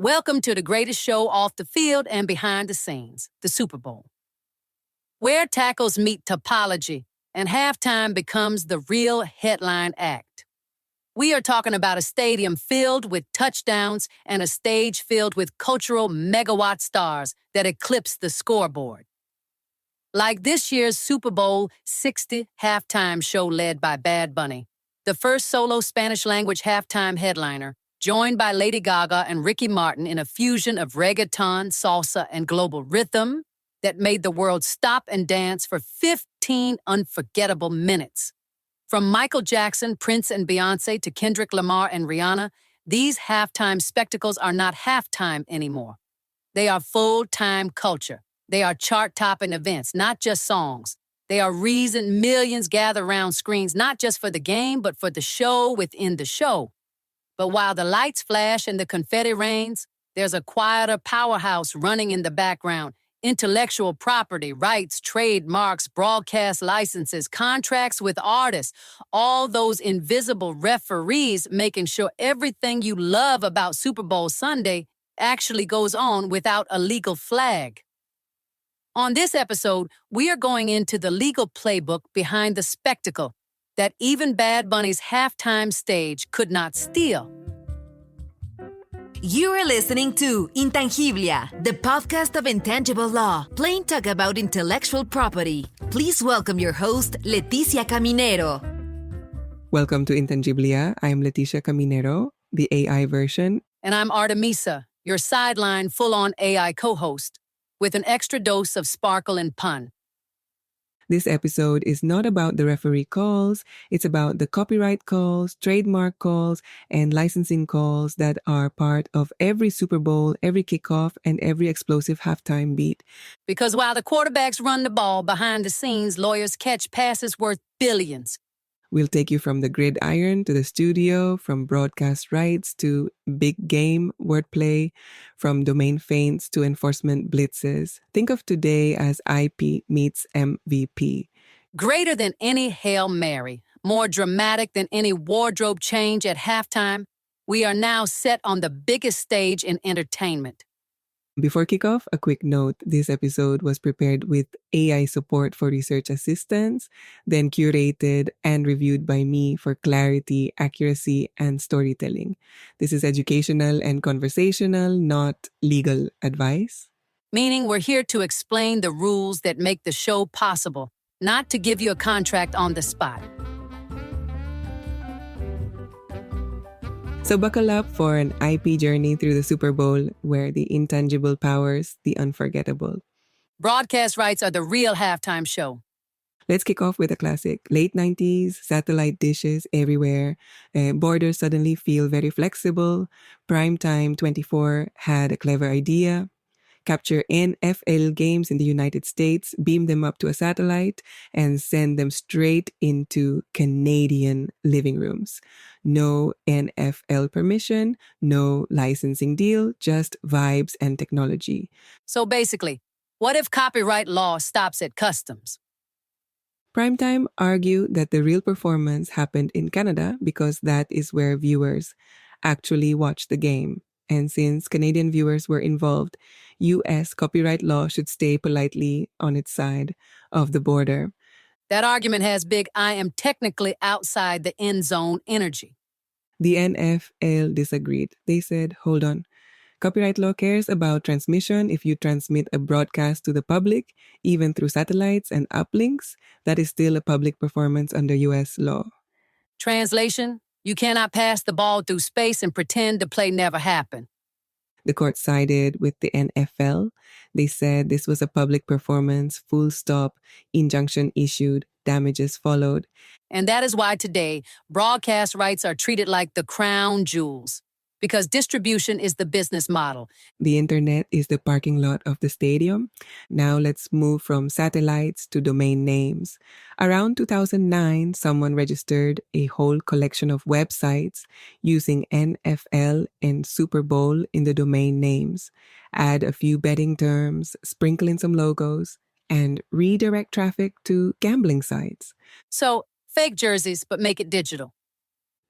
Welcome to the greatest show off the field and behind the scenes, the Super Bowl. Where tackles meet topology and halftime becomes the real headline act. We are talking about a stadium filled with touchdowns and a stage filled with cultural megawatt stars that eclipse the scoreboard. Like this year's Super Bowl 60 halftime show led by Bad Bunny, the first solo Spanish-language halftime headliner, joined by Lady Gaga and Ricky Martin in a fusion of reggaeton, salsa, and global rhythm that made the world stop and dance for 15 unforgettable minutes. From Michael Jackson, Prince, and Beyoncé to Kendrick Lamar and Rihanna, these halftime spectacles are not halftime anymore. They are full-time culture. They are chart-topping events, not just songs. They are reason millions gather around screens, not just for the game, but for the show within the show. But while the lights flash and the confetti rains, there's a quieter powerhouse running in the background. Intellectual property, rights, trademarks, broadcast licenses, contracts with artists, all those invisible referees making sure everything you love about Super Bowl Sunday actually goes on without a legal flag. On this episode, we are going into the legal playbook behind the spectacle that even Bad Bunny's halftime stage could not steal. You are listening to Intangiblia, the podcast of intangible law, plain talk about intellectual property. Please welcome your host, Leticia Caminero. Welcome to Intangiblia. I'm Leticia Caminero, the AI version. And I'm Artemisa, your sideline full-on AI co-host, with an extra dose of sparkle and pun. This episode is not about the referee calls. It's about the copyright calls, trademark calls, and licensing calls that are part of every Super Bowl, every kickoff, and every explosive halftime beat. Because while the quarterbacks run the ball behind the scenes, lawyers catch passes worth billions. We'll take you from the gridiron to the studio, from broadcast rights to big game wordplay, from domain feints to enforcement blitzes. Think of today as IP meets MVP. Greater than any Hail Mary, more dramatic than any wardrobe change at halftime, we are now set on the biggest stage in entertainment. Before kickoff, a quick note. This episode was prepared with AI support for research assistants, then curated and reviewed by me for clarity, accuracy, and storytelling. This is educational and conversational, not legal advice. Meaning we're here to explain the rules that make the show possible, not to give you a contract on the spot. So buckle up for an IP journey through the Super Bowl where the intangible powers the unforgettable. Broadcast rights are the real halftime show. Let's kick off with a classic. Late 90s, satellite dishes everywhere. Borders suddenly feel very flexible. Primetime 24 had a clever idea. Capture NFL games in the United States, beam them up to a satellite, and send them straight into Canadian living rooms. No NFL permission, no licensing deal, just vibes and technology. So basically, what if copyright law stops at customs? Primetime argued that the real performance happened in Canada because that is where viewers actually watch the game. And since Canadian viewers were involved, U.S. copyright law should stay politely on its side of the border. That argument has big I am technically outside the end zone energy. The NFL disagreed. They said, hold on. Copyright law cares about transmission. If you transmit a broadcast to the public, even through satellites and uplinks, that is still a public performance under U.S. law. Translation? You cannot pass the ball through space and pretend the play never happened. The court sided with the NFL. They said this was a public performance, full stop, injunction issued, damages followed. And that is why today, broadcast rights are treated like the crown jewels. Because distribution is the business model. The internet is the parking lot of the stadium. Now let's move from satellites to domain names. Around 2009, someone registered a whole collection of websites using NFL and Super Bowl in the domain names. Add a few betting terms, sprinkle in some logos, and redirect traffic to gambling sites. So, fake jerseys, but make it digital.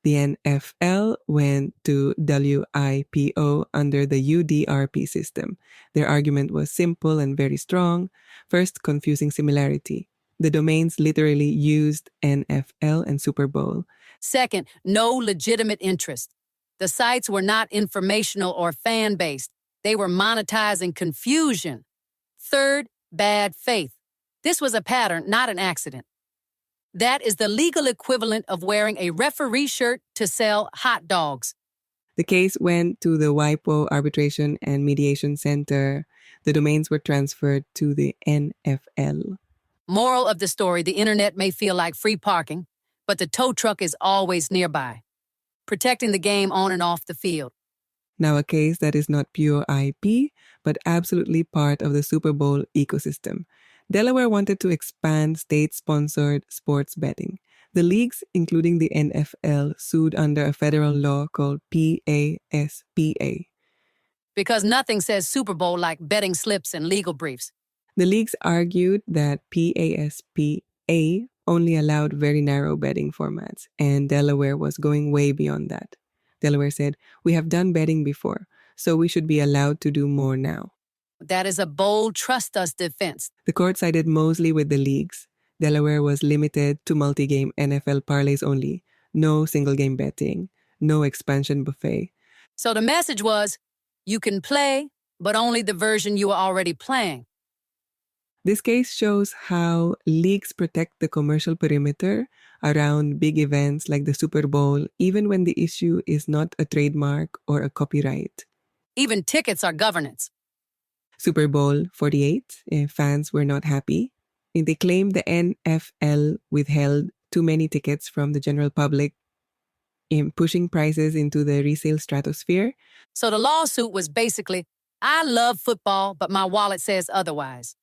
The NFL went to WIPO under the UDRP system. Their argument was simple and very strong. First, confusing similarity. The domains literally used NFL and Super Bowl. Second, no legitimate interest. The sites were not informational or fan-based. They were monetizing confusion. Third, bad faith. This was a pattern, not an accident. That is the legal equivalent of wearing a referee shirt to sell hot dogs. The case went to the WIPO Arbitration and Mediation Center. The domains were transferred to the NFL. Moral of the story, the internet may feel like free parking, but the tow truck is always nearby, protecting the game on and off the field. Now a case that is not pure IP, but absolutely part of the Super Bowl ecosystem. Delaware wanted to expand state-sponsored sports betting. The leagues, including the NFL, sued under a federal law called PASPA. Because nothing says Super Bowl like betting slips and legal briefs. The leagues argued that PASPA only allowed very narrow betting formats, and Delaware was going way beyond that. Delaware said, "We have done betting before, so we should be allowed to do more now." That is a bold trust us defense. The court sided mostly with the leagues. Delaware was limited to multi-game NFL parlays only, no single-game betting, no expansion buffet. So the message was, you can play, but only the version you are already playing. This case shows how leagues protect the commercial perimeter around big events like the Super Bowl, even when the issue is not a trademark or a copyright. Even tickets are governance. Super Bowl 48, fans were not happy. They claimed the NFL withheld too many tickets from the general public, pushing prices into the resale stratosphere. So the lawsuit was basically, I love football, but my wallet says otherwise.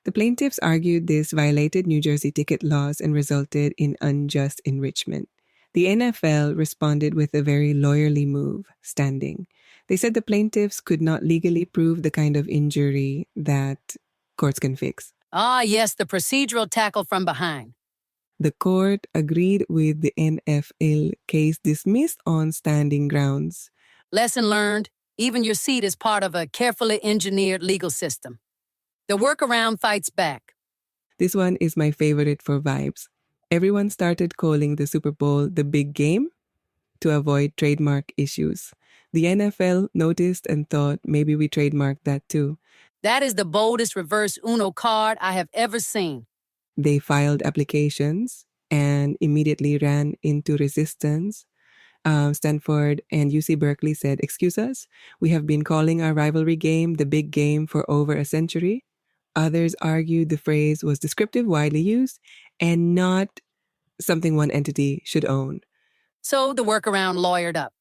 The plaintiffs argued this violated New Jersey ticket laws and resulted in unjust enrichment. The NFL responded with a very lawyerly move, standing. They said the plaintiffs could not legally prove the kind of injury that courts can fix. Ah, yes, the procedural tackle from behind. The court agreed with the NFL case dismissed on standing grounds. Lesson learned, even your seat is part of a carefully engineered legal system. The workaround fights back. This one is my favorite for vibes. Everyone started calling the Super Bowl the big game to avoid trademark issues. The NFL noticed and thought maybe we trademarked that too. That is the boldest reverse Uno card I have ever seen. They filed applications and immediately ran into resistance. Stanford and UC Berkeley said, "Excuse us, we have been calling our rivalry game the big game for over a century." Others argued the phrase was descriptive, widely used, and not something one entity should own. So the workaround lawyered up.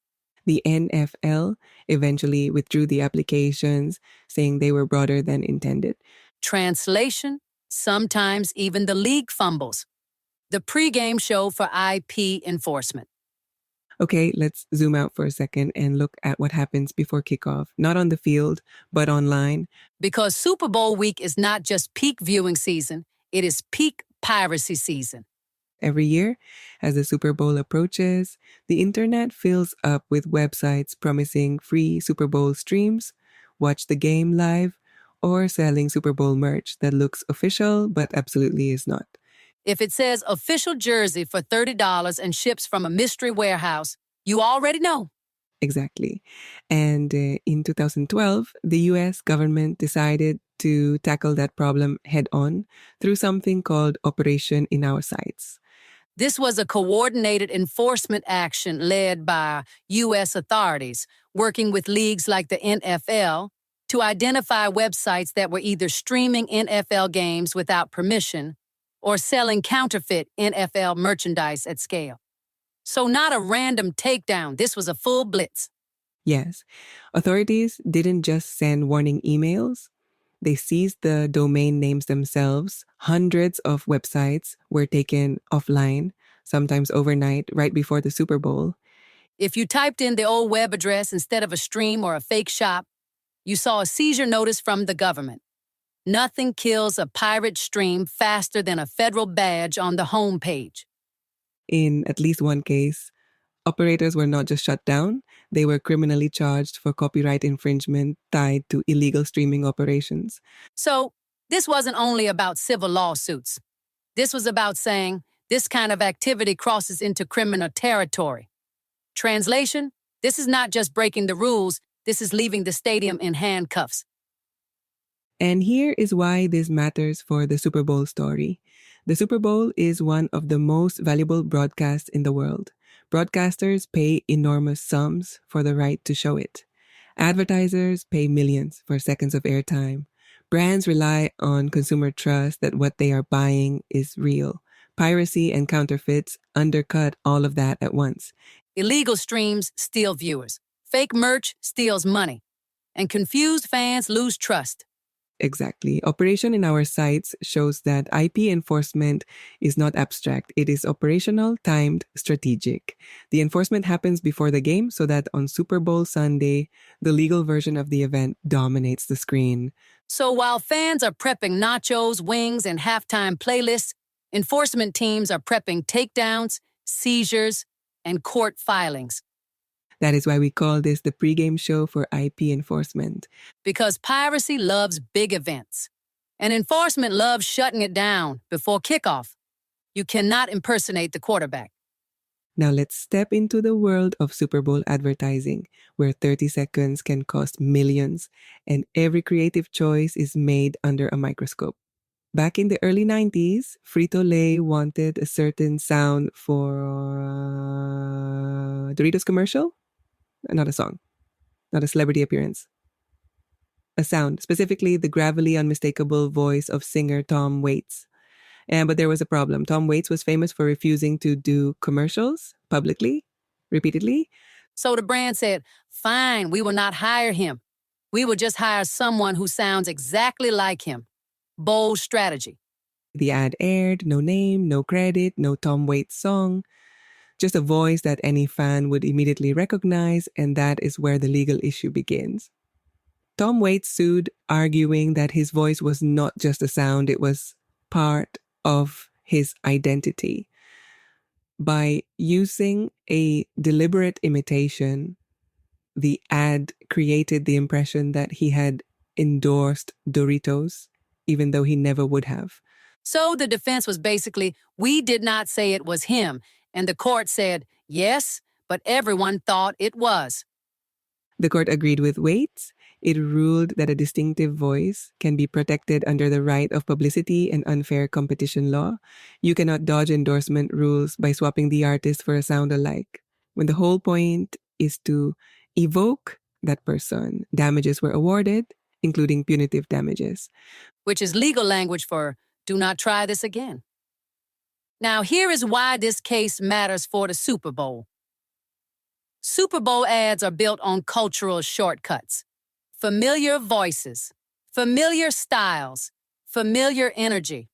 The NFL eventually withdrew the applications, saying they were broader than intended. Translation, sometimes even the league fumbles. The pregame show for IP enforcement. Okay, let's zoom out for a second and look at what happens before kickoff, not on the field, but online. Because Super Bowl week is not just peak viewing season, it is peak piracy season. Every year, as the Super Bowl approaches, the internet fills up with websites promising free Super Bowl streams, watch the game live, or selling Super Bowl merch that looks official but absolutely is not. If it says official jersey for $30 and ships from a mystery warehouse, you already know. Exactly. And in 2012, the US government decided to tackle that problem head on through something called Operation In Our Sights. This was a coordinated enforcement action led by U.S. authorities, working with leagues like the NFL to identify websites that were either streaming NFL games without permission or selling counterfeit NFL merchandise at scale. So not a random takedown, this was a full blitz. Yes, authorities didn't just send warning emails. They seized the domain names themselves. Hundreds of websites were taken offline, sometimes overnight, right before the Super Bowl. If you typed in the old web address instead of a stream or a fake shop, you saw a seizure notice from the government. Nothing kills a pirate stream faster than a federal badge on the homepage. In at least one case, Operators were not just shut down, they were criminally charged for copyright infringement tied to illegal streaming operations. So, this wasn't only about civil lawsuits. This was about saying this kind of activity crosses into criminal territory. Translation, this is not just breaking the rules, this is leaving the stadium in handcuffs. And here is why this matters for the Super Bowl story. The Super Bowl is one of the most valuable broadcasts in the world. Broadcasters pay enormous sums for the right to show it. Advertisers pay millions for seconds of airtime. Brands rely on consumer trust that what they are buying is real. Piracy and counterfeits undercut all of that at once. Illegal streams steal viewers. Fake merch steals money. And confused fans lose trust. Exactly. Operation in our sites shows that IP enforcement is not abstract. It is operational, timed, strategic. The enforcement happens before the game so that on Super Bowl Sunday, the legal version of the event dominates the screen. So while fans are prepping nachos, wings, and halftime playlists, enforcement teams are prepping takedowns, seizures, and court filings. That is why we call this the pregame show for IP enforcement. Because piracy loves big events, and enforcement loves shutting it down before kickoff. You cannot impersonate the quarterback. Now let's step into the world of Super Bowl advertising, where 30 seconds can cost millions, and every creative choice is made under a microscope. Back in the early 90s, Frito-Lay wanted a certain sound for Doritos commercial. Not a song, not a celebrity appearance. A sound, specifically the gravelly, unmistakable voice of singer Tom Waits. But there was a problem. Tom Waits was famous for refusing to do commercials publicly, repeatedly. So the brand said, fine, we will not hire him. We will just hire someone who sounds exactly like him. Bold strategy. The ad aired, no name, no credit, no Tom Waits song. Just a voice that any fan would immediately recognize, and that is where the legal issue begins. Tom Waits sued, arguing that his voice was not just a sound, it was part of his identity. By using a deliberate imitation, the ad created the impression that he had endorsed Doritos, even though he never would have. So the defense was basically, we did not say it was him. And the court said, yes, but everyone thought it was. The court agreed with Waits. It ruled that a distinctive voice can be protected under the right of publicity and unfair competition law. You cannot dodge endorsement rules by swapping the artist for a sound alike. When the whole point is to evoke that person, damages were awarded, including punitive damages. Which is legal language for, do not try this again. Now, here is why this case matters for the Super Bowl. Super Bowl ads are built on cultural shortcuts. Familiar voices, familiar styles, familiar energy.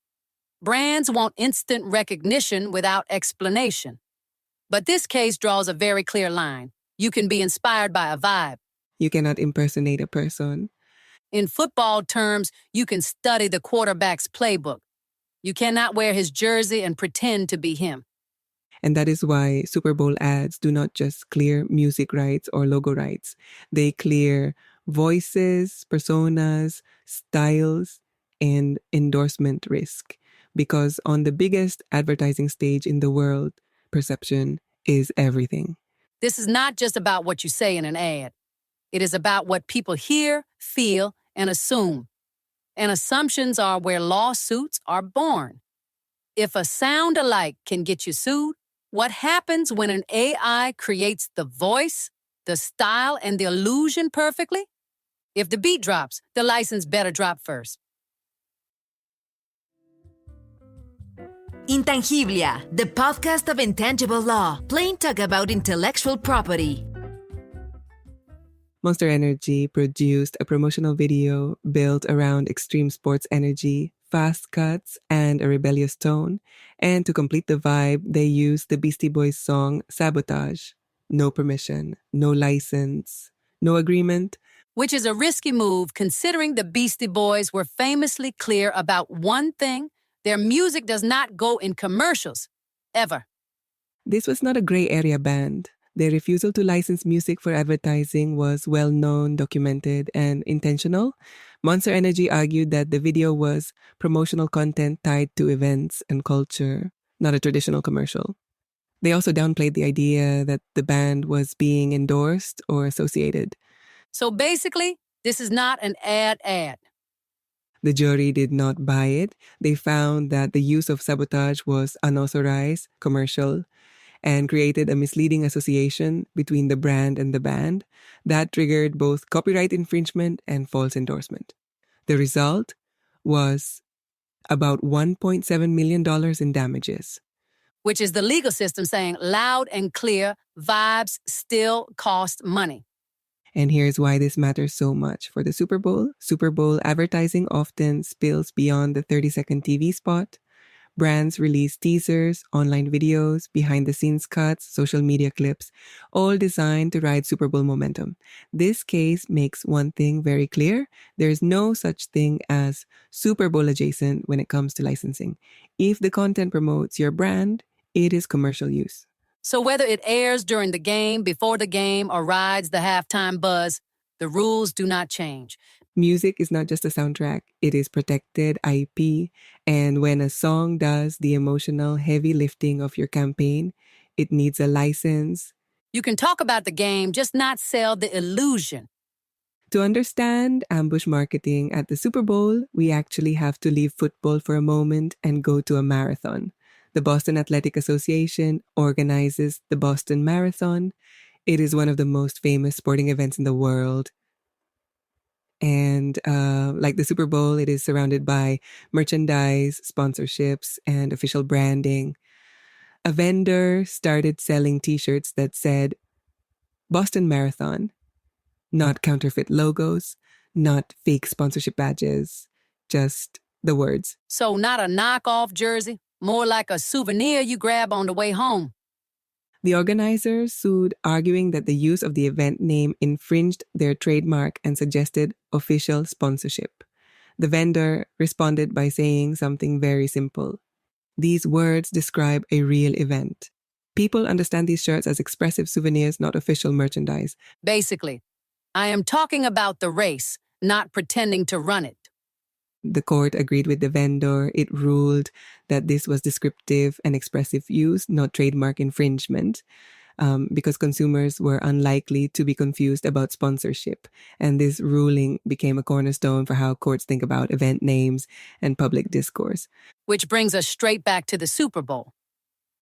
Brands want instant recognition without explanation. But this case draws a very clear line. You can be inspired by a vibe. You cannot impersonate a person. In football terms, you can study the quarterback's playbook. You cannot wear his jersey and pretend to be him. And that is why Super Bowl ads do not just clear music rights or logo rights. They clear voices, personas, styles, and endorsement risk. Because on the biggest advertising stage in the world, perception is everything. This is not just about what you say in an ad. It is about what people hear, feel, and assume. And assumptions are where lawsuits are born. If a sound alike can get you sued, what happens when an AI creates the voice, the style, and the illusion perfectly? If the beat drops, the license better drop first. Intangiblia, the podcast of intangible law, plain talk about intellectual property. Monster Energy produced a promotional video built around extreme sports energy, fast cuts, and a rebellious tone. And to complete the vibe, they used the Beastie Boys song Sabotage. No permission, no license, no agreement. Which is a risky move considering the Beastie Boys were famously clear about one thing: their music does not go in commercials, ever. This was not a gray area band. Their refusal to license music for advertising was well known, documented, and intentional. Monster Energy argued that the video was promotional content tied to events and culture, not a traditional commercial. They also downplayed the idea that the band was being endorsed or associated. So basically, this is not an ad. The jury did not buy it. They found that the use of sabotage was unauthorized, commercial, and created a misleading association between the brand and the band that triggered both copyright infringement and false endorsement. The result was about $1.7 million in damages. Which is the legal system saying loud and clear, vibes still cost money. And here's why this matters so much. For the Super Bowl, Super Bowl advertising often spills beyond the 30-second TV spot. Brands release teasers, online videos, behind-the-scenes cuts, social media clips, all designed to ride Super Bowl momentum. This case makes one thing very clear. There is no such thing as Super Bowl adjacent when it comes to licensing. If the content promotes your brand, it is commercial use. So whether it airs during the game, before the game, or rides the halftime buzz, the rules do not change. Music is not just a soundtrack, it is protected IP. And when a song does the emotional heavy lifting of your campaign, it needs a license. You can talk about the game, just not sell the illusion. To understand ambush marketing at the Super Bowl, we actually have to leave football for a moment and go to a marathon. The Boston Athletic Association organizes the Boston Marathon. It is one of the most famous sporting events in the world. And like the Super Bowl, it is surrounded by merchandise, sponsorships, and official branding. A vendor started selling t-shirts that said Boston Marathon, not counterfeit logos, not fake sponsorship badges, just the words. So not a knockoff jersey, more like a souvenir you grab on the way home. The organizers sued, arguing that the use of the event name infringed their trademark and suggested official sponsorship. The vendor responded by saying something very simple. These words describe a real event. People understand these shirts as expressive souvenirs, not official merchandise. Basically, I am talking about the race, not pretending to run it. The court agreed with the vendor. It ruled that this was descriptive and expressive use, not trademark infringement, because consumers were unlikely to be confused about sponsorship. And this ruling became a cornerstone for how courts think about event names and public discourse. Which brings us straight back to the Super Bowl.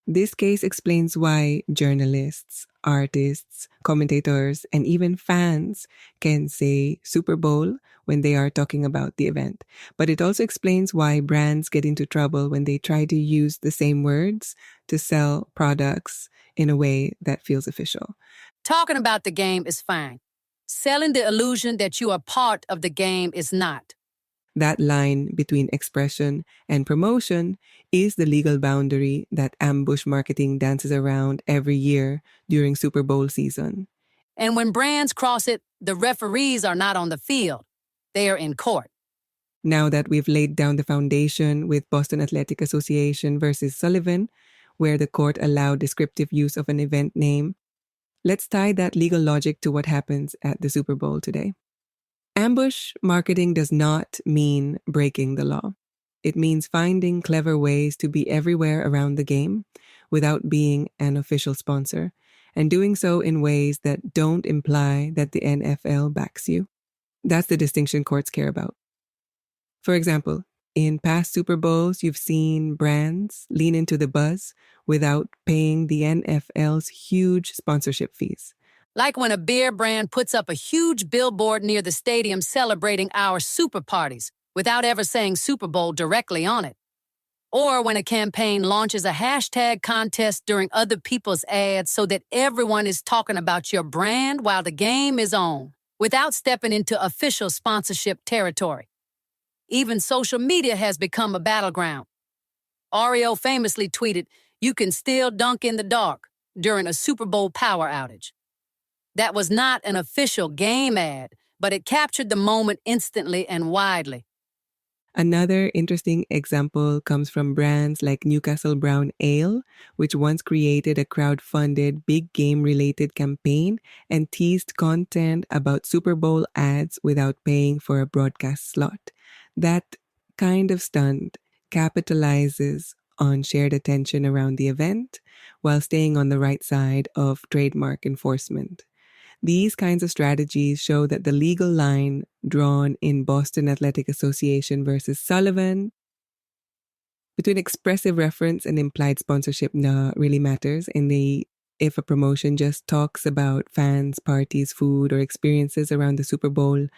This case explains why journalists, artists, commentators, and even fans can say Super Bowl when they are talking about the event. But it also explains why brands get into trouble when they try to use the same words to sell products in a way that feels official. Talking about the game is fine. Selling the illusion that you are part of the game is not. That line between expression and promotion is the legal boundary that ambush marketing dances around every year during Super Bowl season. And when brands cross it, the referees are not on the field. They are in court. Now that we've laid down the foundation with Boston Athletic Association versus Sullivan, where the court allowed descriptive use of an event name, let's tie that legal logic to what happens at the Super Bowl today. Ambush marketing does not mean breaking the law. It means finding clever ways to be everywhere around the game without being an official sponsor, and doing so in ways that don't imply that the NFL backs you. That's the distinction courts care about. For example, in past Super Bowls, you've seen brands lean into the buzz without paying the NFL's huge sponsorship fees. Like when a beer brand puts up a huge billboard near the stadium celebrating our super parties without ever saying Super Bowl directly on it. Or when a campaign launches a hashtag contest during other people's ads so that everyone is talking about your brand while the game is on, without stepping into official sponsorship territory. Even social media has become a battleground. Oreo famously tweeted, "You can still dunk in the dark," during a Super Bowl power outage. That was not an official game ad, but it captured the moment instantly and widely. Another interesting example comes from brands like Newcastle Brown Ale, which once created a crowd-funded big game-related campaign and teased content about Super Bowl ads without paying for a broadcast slot. That kind of stunt capitalizes on shared attention around the event while staying on the right side of trademark enforcement. These kinds of strategies show that the legal line drawn in Boston Athletic Association versus Sullivan between expressive reference and implied sponsorship really matters. If a promotion just talks about fans, parties, food, or experiences around the Super Bowl,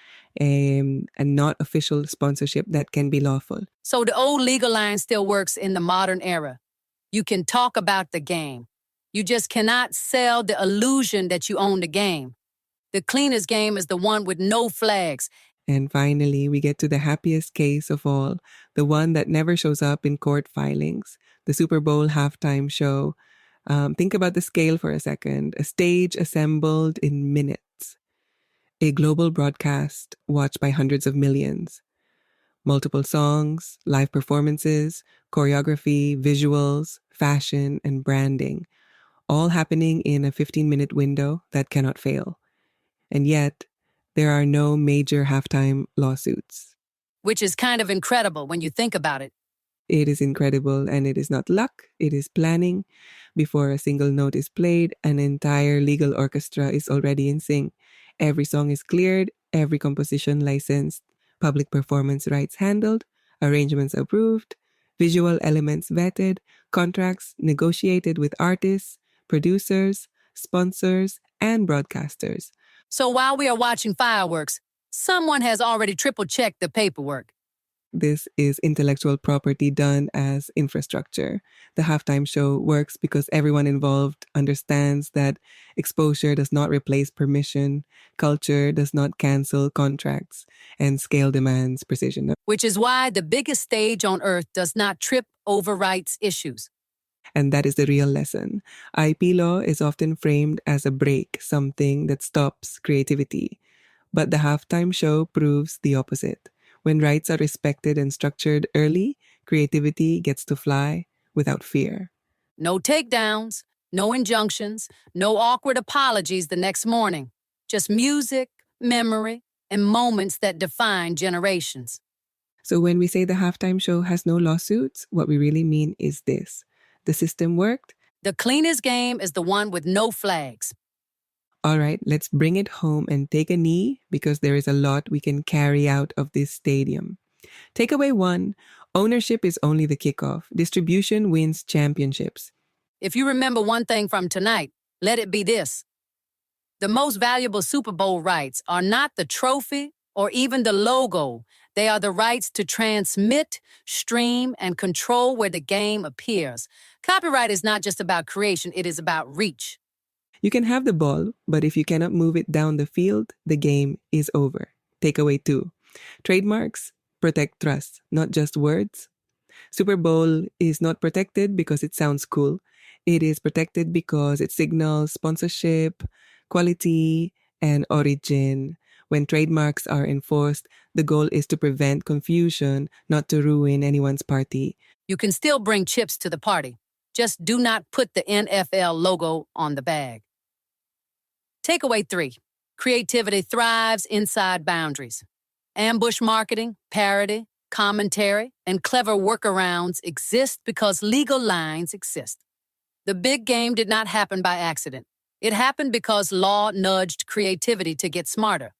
and not official sponsorship, that can be lawful. So the old legal line still works in the modern era. You can talk about the game. You just cannot sell the illusion that you own the game. The cleanest game is the one with no flags. And finally, we get to the happiest case of all, the one that never shows up in court filings, the Super Bowl halftime show. Think about the scale for a second. A stage assembled in minutes. A global broadcast watched by hundreds of millions. Multiple songs, live performances, choreography, visuals, fashion, and branding, all happening in a 15-minute window that cannot fail. And yet, there are no major halftime lawsuits. Which is kind of incredible when you think about it. It is incredible, and it is not luck, it is planning. Before a single note is played, an entire legal orchestra is already in sync. Every song is cleared, every composition licensed, public performance rights handled, arrangements approved, visual elements vetted, contracts negotiated with artists, producers, sponsors, and broadcasters. So while we are watching fireworks, someone has already triple-checked the paperwork. This is intellectual property done as infrastructure. The halftime show works because everyone involved understands that exposure does not replace permission, culture does not cancel contracts, and scale demands precision. Which is why the biggest stage on earth does not trip over rights issues. And that is the real lesson. IP law is often framed as a brake, something that stops creativity. But the halftime show proves the opposite. When rights are respected and structured early, creativity gets to fly without fear. No takedowns, no injunctions, no awkward apologies the next morning. Just music, memory, and moments that define generations. So when we say the halftime show has no lawsuits, what we really mean is this. The system worked. The cleanest game is the one with no flags. All right, let's bring it home and take a knee because there is a lot we can carry out of this stadium. Takeaway 1, ownership is only the kickoff. Distribution wins championships. If you remember one thing from tonight, let it be this. The most valuable Super Bowl rights are not the trophy or even the logo. They are the rights to transmit, stream, and control where the game appears. Copyright is not just about creation, it is about reach. You can have the ball, but if you cannot move it down the field, the game is over. Takeaway 2. Trademarks protect trust, not just words. Super Bowl is not protected because it sounds cool. It is protected because it signals sponsorship, quality, and origin. When trademarks are enforced, the goal is to prevent confusion, not to ruin anyone's party. You can still bring chips to the party. Just do not put the NFL logo on the bag. Takeaway 3. Creativity thrives inside boundaries. Ambush marketing, parody, commentary, and clever workarounds exist because legal lines exist. The big game did not happen by accident. It happened because law nudged creativity to get smarter.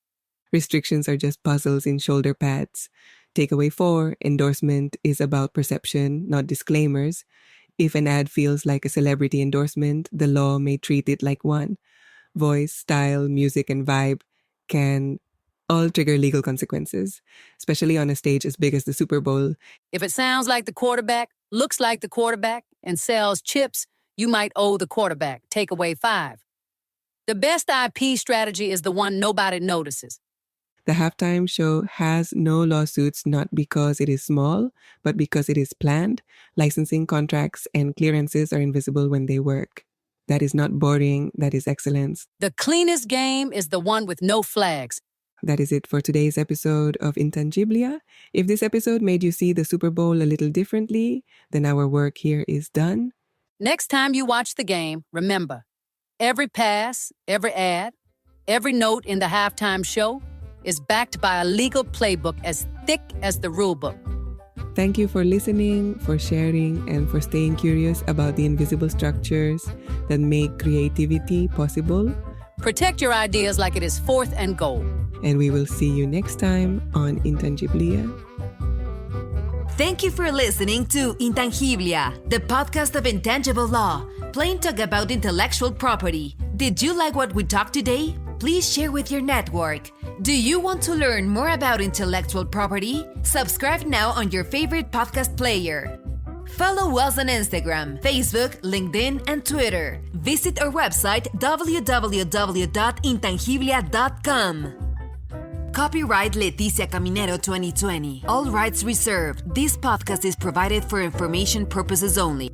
Restrictions are just puzzles in shoulder pads. Takeaway 4, endorsement is about perception, not disclaimers. If an ad feels like a celebrity endorsement, the law may treat it like one. Voice, style, music, and vibe can all trigger legal consequences, especially on a stage as big as the Super Bowl. If it sounds like the quarterback, looks like the quarterback, and sells chips, you might owe the quarterback. Takeaway 5. The best IP strategy is the one nobody notices. The halftime show has no lawsuits not because it is small, but because it is planned. Licensing contracts and clearances are invisible when they work. That is not boring, that is excellence. The cleanest game is the one with no flags. That is it for today's episode of Intangiblia. If this episode made you see the Super Bowl a little differently, then our work here is done. Next time you watch the game, remember, every pass, every ad, every note in the halftime show is backed by a legal playbook as thick as the rulebook. Thank you for listening, for sharing, and for staying curious about the invisible structures that make creativity possible. Protect your ideas like it is fourth and goal. And we will see you next time on Intangiblia. Thank you for listening to Intangiblia, the podcast of intangible law, plain talk about intellectual property. Did you like what we talked today? Please share with your network. Do you want to learn more about intellectual property? Subscribe now on your favorite podcast player. Follow us on Instagram, Facebook, LinkedIn, and Twitter. Visit our website www.intangiblia.com. Copyright Leticia Caminero 2020. All rights reserved. This podcast is provided for information purposes only.